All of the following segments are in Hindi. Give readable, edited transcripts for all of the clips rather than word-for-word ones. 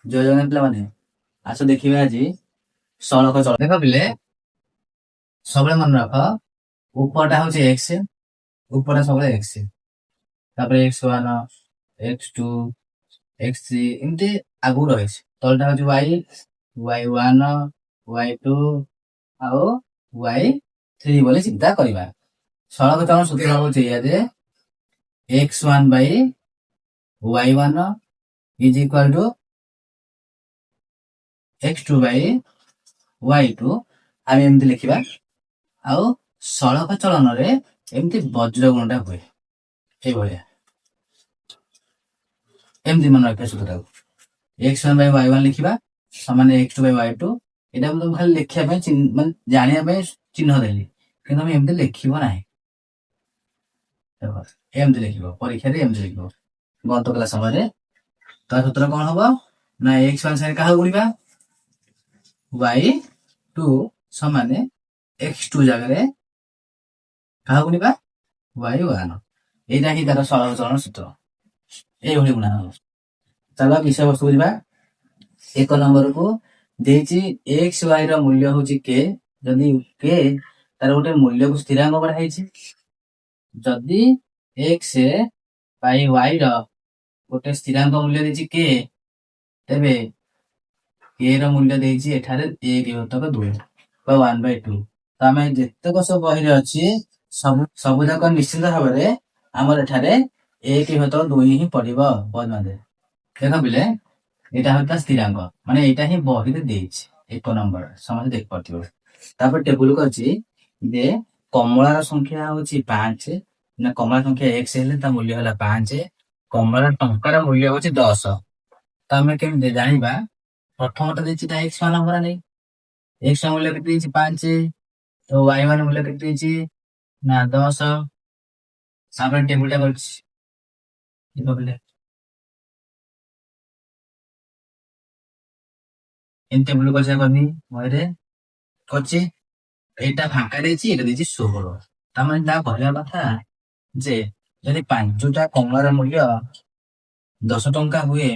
ଜୟ ଜଗନ୍ନାଥ ପିଲାମାନେ, ଆସ ଦେଖିବା ଆଜି ସଳଖ ଚଳ। ଦେଖ ପିଲେ, ସବୁବେଳେ ମନେ ରଖ, ଉପରଟା ହଉଛି ଏକ୍ସ, ଉପରଟା ସବୁବେଳେ ଏକ୍ସ, ତାପରେ x1, x2, x3 ଏମିତି ଆଗକୁ ରହିଛି। ତଳଟା ହଉଛି y1, y2 ଆଉ y3 ବୋଲି ଚିନ୍ତା କରିବା। ସଳଖ ଚଳନ ସୂତ୍ର ହଉଛି ଏଇଆ ଯେ x1 by y1 is equal to x2 by y2 ଆମେ ଏମିତି ଲେଖିବା। ଆଉ ସଳଖ ଚଳନରେ ଏମିତି ବଜ୍ର ଗୁଣଟା ହୁଏ ଏଇଭଳିଆ, ଏମିତି ମନେ ରଖିବା ସୂତ୍ରଟାକୁ। x1 by y1 ଲେଖିବା ସମାନ x2 by y2। ଏଇଟା ମୁଁ ତମକୁ ଖାଲି ଲେଖିବା ପାଇଁ ମାନେ ଜାଣିବା ପାଇଁ ଚିହ୍ନ ଦେଲି, କିନ୍ତୁ ଆମେ ଏମିତି ଲେଖିବ ନାହିଁ। ଏମିତି ଲେଖିବ, ପରୀକ୍ଷାରେ ଏମିତି ଲେଖିବ। ଗଣିତ କଲା ସମୟରେ ତା ସୂତ୍ର କଣ ହବ ନା x1 ସାଙ୍ଗେ କାହାକୁ ଗୁଣିବା y2 ସମାନେ x2 ଜାଗାରେ କାହାକୁ ଗୁଣିବା y1। ଏଇଟା ହିଁ ତାର ସଳଖ ଚଳନ ସୂତ୍ର, ଏଇଭଳି ଗୁଣା ହବ। ଚାଲ ବିଷୟବସ୍ତୁ ଯିବା। 1 ନମ୍ବରକୁ ଦେଇଛି x y ର ମୂଲ୍ୟ ହଉଛି k। ଯଦି k ତାର ଗୋଟେ ମୂଲ୍ୟକୁ ସ୍ଥିରାଙ୍କ ବଢାଇଛି, ଯଦି x by y ର ଗୋଟେ ସ୍ଥିରାଙ୍କ ମୂଲ୍ୟ ଦେଇଛି k, ତେବେ k ର ମୂଲ୍ୟ ଦେଇଛି ଏଠାରେ 1/2 ବା 1/2। ତ ଆମେ ଯେତେକ ସବୁ ବହିରେ ଅଛି ସବୁ ଯାକ ନିଶ୍ଚିତ ଭାବରେ ଆମର ଏଠାରେ 1/2 ହିଁ ପଡିବ। ଦେଖ ପିଲେ, ଏଇଟା ହଉଛି ସ୍ଥିରାଙ୍କ, ମାନେ ଏଇଟା ହିଁ ବହିରେ ଦେଇଛି 1 ନମ୍ବର, ସମସ୍ତେ ଦେଖିପାରୁଥିବ। ତାପରେ ଟେବୁଲକୁ ଅଛି ଯେ କମଳାର ସଂଖ୍ୟା ହଉଛି 5, ନା କମଳା ସଂଖ୍ୟା x ହେଲେ ତା ମୂଲ୍ୟ ହେଲା 5, କମଳା ଟଙ୍କାର ମୂଲ୍ୟ ହଉଛି 10। ତ ଆମେ କେମିତି ଜାଣିବା? ପ୍ରଥମଟା ଦେଇଛି ତା x1 ନମ୍ବର ନେଇ, x ମୂଲ୍ୟ କେତେ ଦେଇଛି 5, ତ y1 ମୂଲ୍ୟ କେତେ ଦେଇଛି ନା 10। ତାପରେ ଟେବୁଲଟା କରିଛି, ଏମିତି ଟେବୁଲ କରିଛି କରିନି ବହିରେ କରିଛି। ଏଇଟା ଫାଙ୍କା ଦେଇଛି, ଏଇଟା ଦେଇଛି 16। ତାମାନେ ତା କହିବା କଥା ଯେ ଯଦି 5ଟା କମଳାର ମୂଲ୍ୟ 10 ଟଙ୍କା ହୁଏ,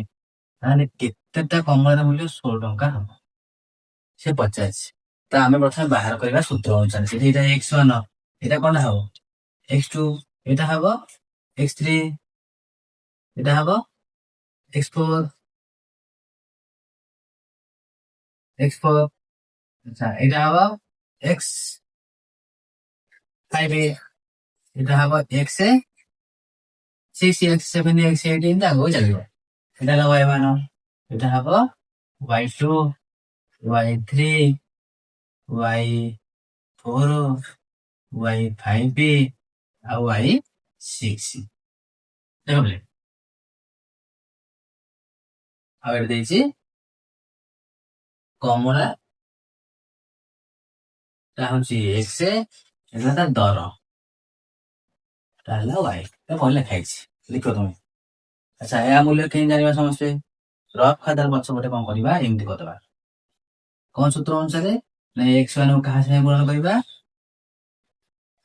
ତାହେଲେ କେତେଟା କମଳାର ମୂଲ୍ୟ 16 ଟଙ୍କା ହବ ସେ ପଚାରିଛି। ତ ଆମେ ପ୍ରଥମେ ବାହାର କରିବା ସୂତ୍ର ଅନୁସାରେ। ସେଠି ଏଇଟା x1, ଏଇଟା କଣଟା ହବ x2, ଏଇଟା ହବ x3, ଏଇଟା ହବ x4, ଆଚ୍ଛା ଏଇଟା ହବ x5, ଏଇଟା ହବ x6, x7, x8 ଏମିତି ଆଗକୁ ଚାଲିବ। ଏଇଟା ହେଲା y1, ଏଇଟା ହବ y2, y3, y4, y5 ଆଉ y6। ଦେଖ ଆଉ ଏଠି ଦେଇଛି କମଳା ଟା ହଉଛି x, ଏଟା ତା ଦର ଟା ହେଲା y। ଭଲ ଲେଖା ହେଇଛି, ଲେଖ ତମେ। ଆଚ୍ଛା, ଏହା ମୂଲ୍ୟ କେମିତି ଜାଣିବା? ସମସ୍ତେ ରଫ୍ ଖାତାର ପଛପଟେ କଣ କରିବା, ଏମିତି କରିଦବା। କଣ ସୂତ୍ର ଅନୁସାରେ ନା x1 କାହା ସାଙ୍ଗେ ଗୁଣନ କରିବା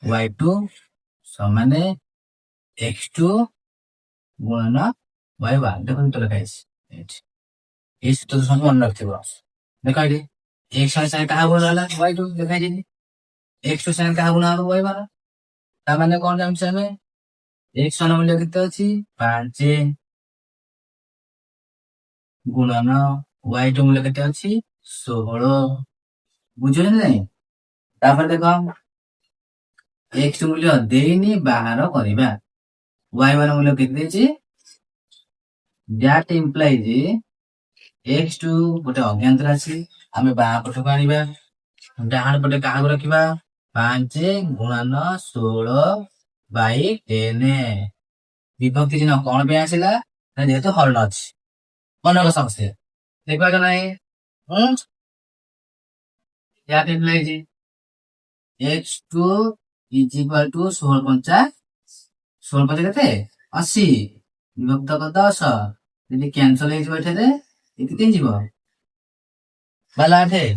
y2 ସମାନେ x2 ଗୁଣନ y1। ଦେଖନ୍ତୁ ତ ଲେଖା ହେଇଛି ଏଇଠି, ଏଇ ସୂତ୍ର ସବୁ ମନେ ରଖିଥିବ। ଦେଖ ଏଇଠି x1 ସାଙ୍ଗେ କାହା ଗୁଣ ହେଲା y2 ଲେଖା ହେଇଛି, x2 ସାଙ୍ଗେ କାହା ଗୁଣ ହବ y1। ତା ମାନେ କଣ ଜାଣିଛୁ ଆମେ? x1 ମୂଲ୍ୟ କେତେ ଅଛି 5 ଗୁଣନ y2 ମୂଲ୍ୟ କେତେ ଅଛି 16। ବୁଝିଲେ ନାଇଁ? ତାପରେ ଦେଖ x ମୂଲ୍ୟ ଦେଇନି, ବାହାର କରିବା। y1 ମୂଲ୍ୟ କେତେ ଦେଇଛି? that implies x2 ଗୋଟେ ଅଜ୍ଞାତ ରାଶି, ଆମେ ବାଁ ପଟକୁ ଆଣିବା। ଡାହାଣ ପଟେ କାହାକୁ ରଖିବା 5 ଗୁଣନ 16/10। ବିଭକ୍ତି ଚିହ୍ନ କଣ ପାଇଁ ଆସିଲା? ଯେହେତୁ ହରଣ ଅଛି। ମନେ ରଖ ସମସ୍ତେ, ଦେଖିପାରୁଛ ନାହିଁ? x2 is equal to 16 କେତେ 80 ବିଭକ୍ତ 10। ଯଦି କ୍ୟାନସଲ ହେଇଯିବ ଏଠାରେ, କେତେ ଯିବ ବାଲା 8।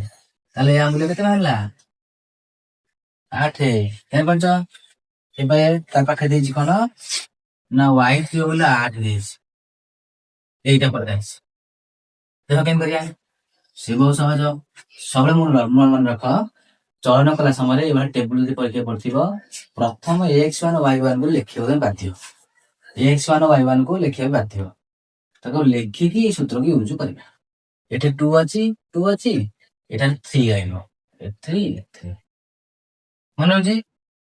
ତାହେଲେ ୟା ମୂଲ୍ୟ କେତେ ବାହାରିଲା 8। ଜାଣିପାରୁଛ? ଏବେ ତା ପାଖରେ ଦେଇଛି କଣ ନା y ଥିବ ବୋଲେ 8 ଦେଇଛି, ଏଇଟା ପରେ ଦେଇଛି। देख केम करिया से बहुत सहज सब मन रख चलन कला समय ये टेबुल जो परीक्षा पड़ो प्रथम x1 y1 को लिखा बाध्य x1 y1 को लिखा बाध्य ताको लिखिकी सूत्र को यूज करबा एठे 2 अछि एठे 3 आइनो 3 मन होची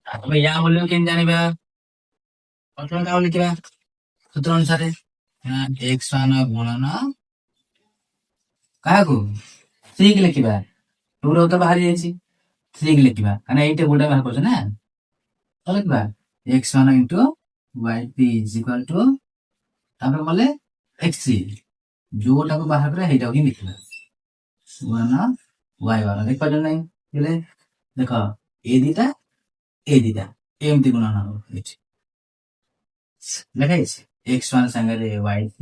अब या मूल्य केन जानिबा प्रथम का लिखिबा सूत्र अनुसार x1 गुणन काको 3 के लिखिबा 2 रो तो बाहर जाईची 3 के लिखिबा काना एई टेबुल टा बाहर करछ ना तो लिखबा x1 y3 तापर बोले x3 जोटा को बाहर करे हेटा ही लिखबा गुणन y1 लिख पाजन नहीं हेले देखो ए दिटा एमती गुणन हो एठी लिखाइछ x1 संगे y3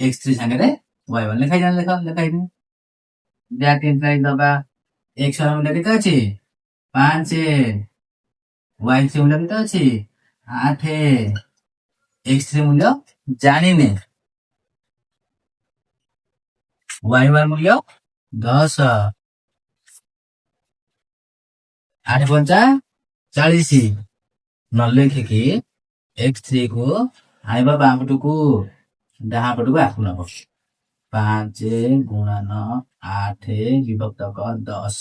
x3 संगे y1 लिखाइ जान लिखाइ दे दैट इम्प्लाइज दबा x1 मूल्य केते अछि 5 y3 मूल्य केते अछि 8 x3 मूल्य जानिने y1 मूल्य 10 8 पंचा 40 न लिखिकी x3 को आइबा बामपटु को डाहापटु को आखु नब 5 गुणन 8 विभक्तक 10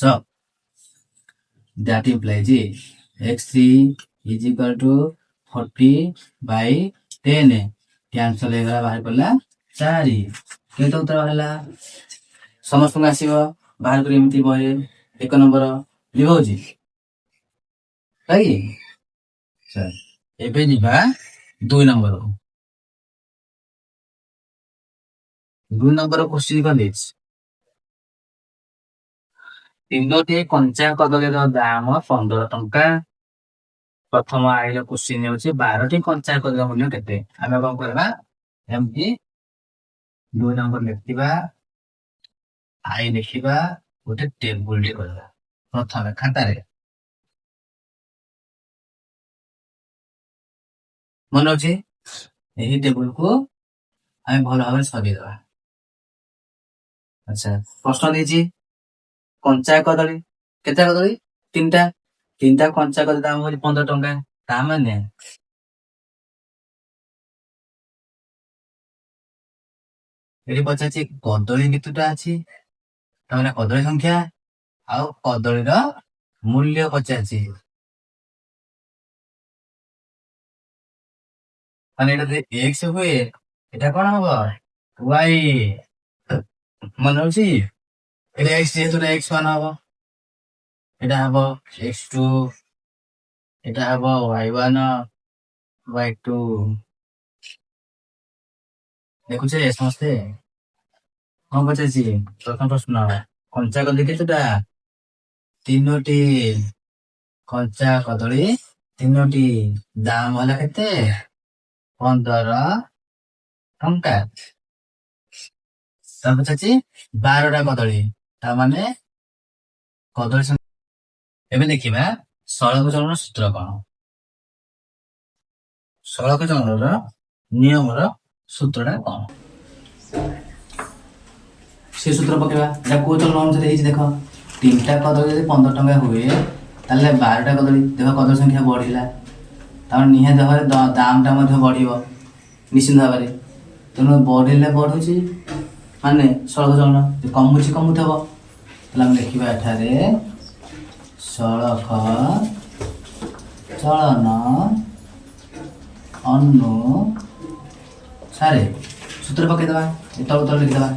that implies x3 is equal to 40/10 cancel हेगला बाहर पड़ला 4 केतो उत्तर हला समस्त में आसीबो बाहर करी एमती बहे 1 नंबर लिबोजी सही सर एबे निबा 2 नंबर क्वेश्चन को देछ तीनोटी कंचा कदलीर दाम 15 टंका प्रथम आइलो क्वेश्चन होची 12 टी कंचा कदली मूल्य केते आमे कोन करबा एमटी 2 नंबर लिखिबा आई लिखिबा गोटे टेबुल टे करबा प्रथम खाता रे मन होची एही टेबुल को आमे भलो भाबे सदी दबा अच्छा प्रश्न देजी कंचा कदली केते कदली तीनटा कंचा कदली दाम होची 15 टंका ता माने एठी पचाची कदली केतुटा अछि ता माने कदली संख्या आउ कदलीर मूल्य पचाची माने एटा जे x हुए एटा कोन हबो y मन होची एटा x जेतु x1 हबो एटा हबो x2 एटा हबो y1 y2 देखु छे समझते हम बचाची प्रथम प्रश्न कंचा कदली केतुटा तीनोटी कंचा कदली तीनोटी दाम होला केते 15 टंका तब बचाची 12 टा कदली ता माने कदली एबे देखिबा सड़क चलन सूत्र कोन सड़क चलनर नियमर सूत्रटा कोन से सूत्र पकेबा या को चलन अनुसार हेछि देखो तीनटा कदली यदि 15 टंका हुए ताले 12 टा कदली देखो कदली संख्या बढ़िला तार निहे देहरे दाम टा मध्ये बढ़िबो निश्चित भाबरे तनो बढ़िले बढ़ुची माने सड़क चलन कमुची कमुथबो तला हम लिखिबा एठारे सड़क चलन अनुसार सूत्र पके दबा तल लिख दबा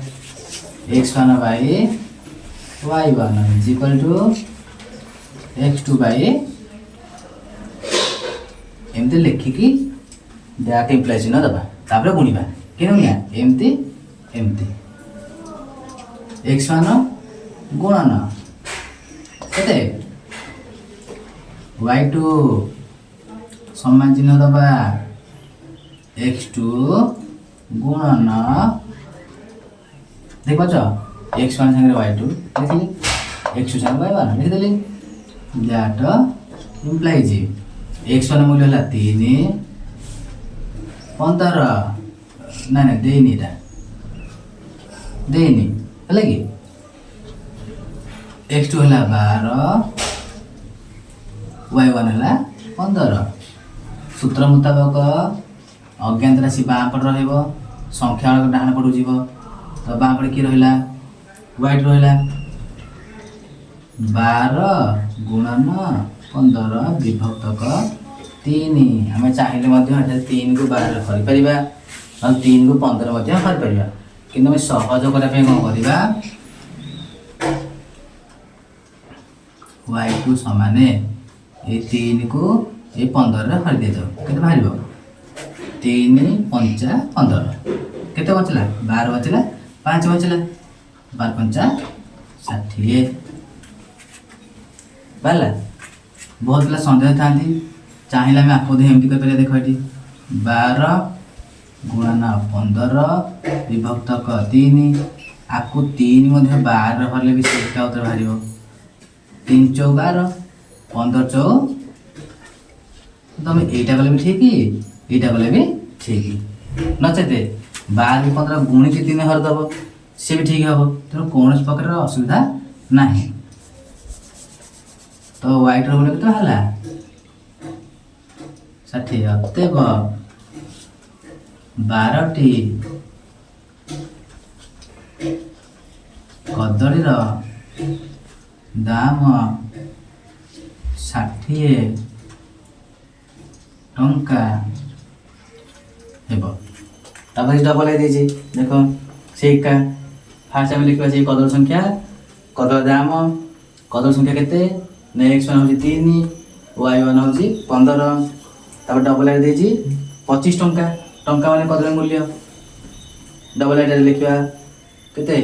x1 by y1 is equal to x2 by एमती लिखिकी दैट इम्प्लाइज न दबा तापर गुणिबा केनुनिया एमती x1 गुणन केते y2 समान चिन्ह दबा x2 गुणन देखो x1 संगे y2 लिखली x2 संगे y1 लिख देली दैट इम्प्लाइज x1 मूल्य होला 3 15 ना देनी दा देनी है कि x2 है 12 y1 है 15 सूत्र मुताबक अज्ञात राशि बाँ पट संख्या डाण पटू जीव तो बाँ पटे कि रहा व्हाइट रहा 12 गुणन 15 विभक्तक 3 आम चाहिए 3 को 12 कर 3 को 15 कर कि सहज करने कौन करवा y2 समान ये 3 को ये 15 हर दे जाओ के बाहर 3 5 15 के बचला 12 बचला 5 बचला 12 5 60 बाला बहुत पिला सन्देह था चाहिए आम आपको एमती कर देख ये 12 गुणन 15 विभक्तक 3 आपको 3 12 भरले भी से उत्तर बाहर 3 चौ 12 15 चौ तुम यहीटा कले भी ठीक यहीटा कले भी ठीक नचेते 12 15 गुणी के 3 हरदब सी भी ठीक हम तेणु कौन प्रकार असुविधा ना तो व्हाइट रोल के 60 अतएव 12टी कदलीर दाम 60 टंका डबल है देख से फास्ट आम लिखा कदल संख्या कदल दाम कदल संख्या केते x1 हूँ 3 y1 हूँ 15 तब डबल आर 25 टंका टंका मान कदल मूल्य डबल आर लिखा केते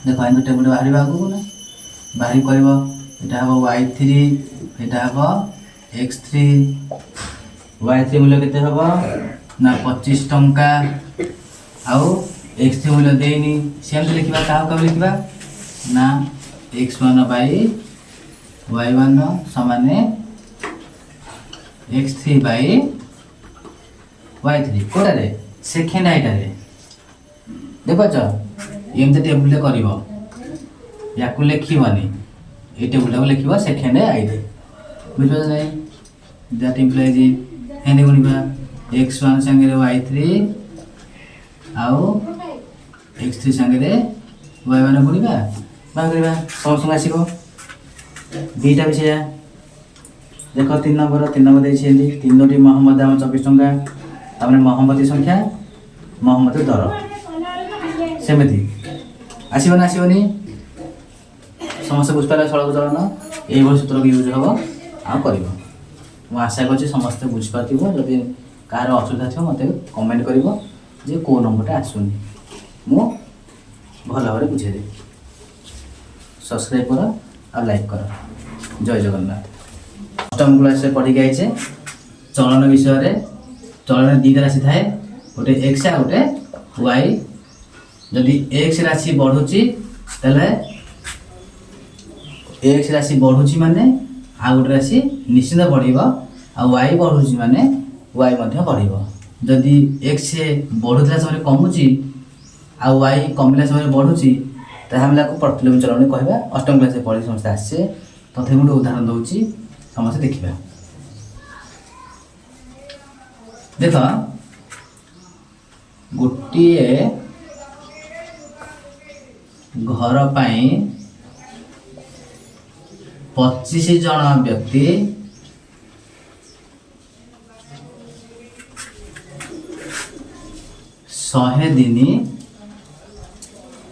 देख इन टेबुल बाहर आगे ना बाहर कर हम y3 यहाँ हम x3 y3 मूल्य केते हम ना 25 टंका आउ x3 मूल्य देनी सेम लिखा क्या कब लिखा ना x1 बाई y1 समान x3 by y3 Kotare second आईटारे देख एमती टेबुल कर या लिखनी ये टेबुल को लिख सेकेंड आईटे बुझे ना दैट इम्प्लाइज हेने गुणा x1 सांगे y3 आउ x3 सांगे y1 गुणा बाहर करवा समस्त आसो दुईटा विषय देख 3 नंबर देखिए 3टी मोहम्मद दाम 24 टंका तमें मोहम्मदी संख्या मोहम्मद दर सेमती आसबना आसबनी समस्त बुझपारे सड़क चलन ये सूत्र को यूज हम आ कर आशा कर समस्ते बुझीपार जदि कहार असुविधा थो मत कमेंट कर कौ नंबरटा आसुनी मु भल भाव बुझेदेवी सब्सक्राइब कर और लाइक कर जय जगन्नाथ अष्टम क्लास पढ़ी आईचे चलन विषय चलन दुईटा राशि थाए गोटे एक्स आ गोटे वाई जदि एक्स राशि बढ़ुची तेले एक्स राशि बढ़ुची माने आ गोटे राशि निश्चित बढ़िबो आ वाई बढ़ुची माने वाई मध्य बढ़िबो जदि एक्स बढ़ुतला समय कमुची आ वाई कमिला समय बढ़ुची ताहले को प्रतिलोम चलन कहबा अष्टम क्लास पढ़ी समस्त आसे तथे गोटे उदाहरण दउची समस्त देखिबा देख गोटे घर पाई 25 जन व्यक्ति 100 दिन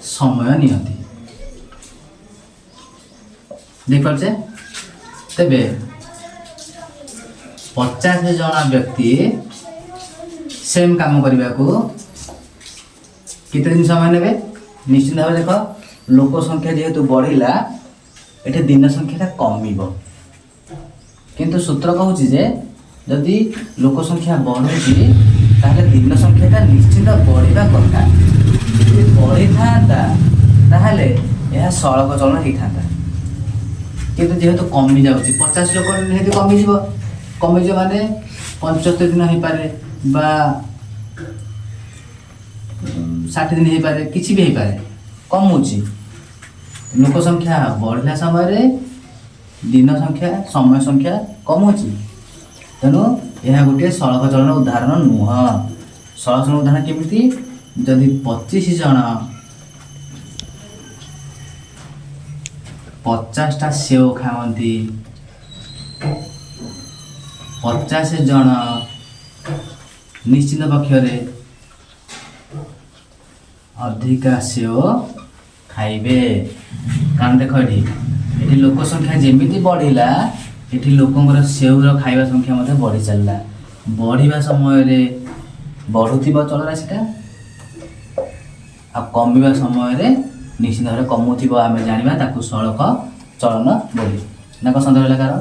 समय नियंती देखिए तेबे 50 जन व्यक्ति सेम काम करने को कितने दिन समय ने निश्चित भाव देख लोक संख्या जेहेतु बढ़िला ये दिन संख्या कमिब किंतु सूत्र कहूँ जे जदि लोक संख्या बढ़ुची ताहले दिन संख्या निश्चित बढ़िया कथा बढ़ी था ताहले यह सड़क चलन होता किंतु जेहेतु कमी जाऊँगी 50 लोक निहत कमिज माने 75 दिन हो पारे बा 60 दिन ହେଇପାରେ, କିଛି ବି ହେଇପାରେ, କମୁଛି। ଲୋକ ସଂଖ୍ୟା ବଢ଼ିଲା ସମୟରେ ଦିନ ସଂଖ୍ୟା, ସମୟ ସଂଖ୍ୟା କମୁଛି। ତେଣୁ ଏହା ଗୋଟିଏ ସଳଖ ଚଳନ ଉଦାହରଣ ନୁହଁ। ସଳଖ ଚଳନ ଉଦାହରଣ କେମିତି? ଯଦି 25 ଜଣ 50ଟା ସେଓ ଖାଆନ୍ତି, 50 ଜଣ ନିଶ୍ଚିତ ପକ୍ଷରେ ଅଧିକା ସେଓ ଖାଇବେ। କାରଣ ଦେଖ ଏଠି ଲୋକ ସଂଖ୍ୟା ଯେମିତି ବଢ଼ିଲା, ଏଠି ଲୋକଙ୍କର ସେଓର ଖାଇବା ସଂଖ୍ୟା ମଧ୍ୟ ବଢ଼ି ଚାଲିଲା। ବଢ଼ିବା ସମୟରେ ବଢ଼ୁଥିବ ଚଳରାଶିଟା, ଆଉ କମିବା ସମୟରେ ନିଶ୍ଚିତ ଭାବରେ କମୁଥିବ। ଆମେ ଜାଣିବା ତାକୁ ସଳଖ ଚଳନ ବୋଲି। ନା କ'ଣ ସନ୍ଦେହ ହେଲା କାହାର?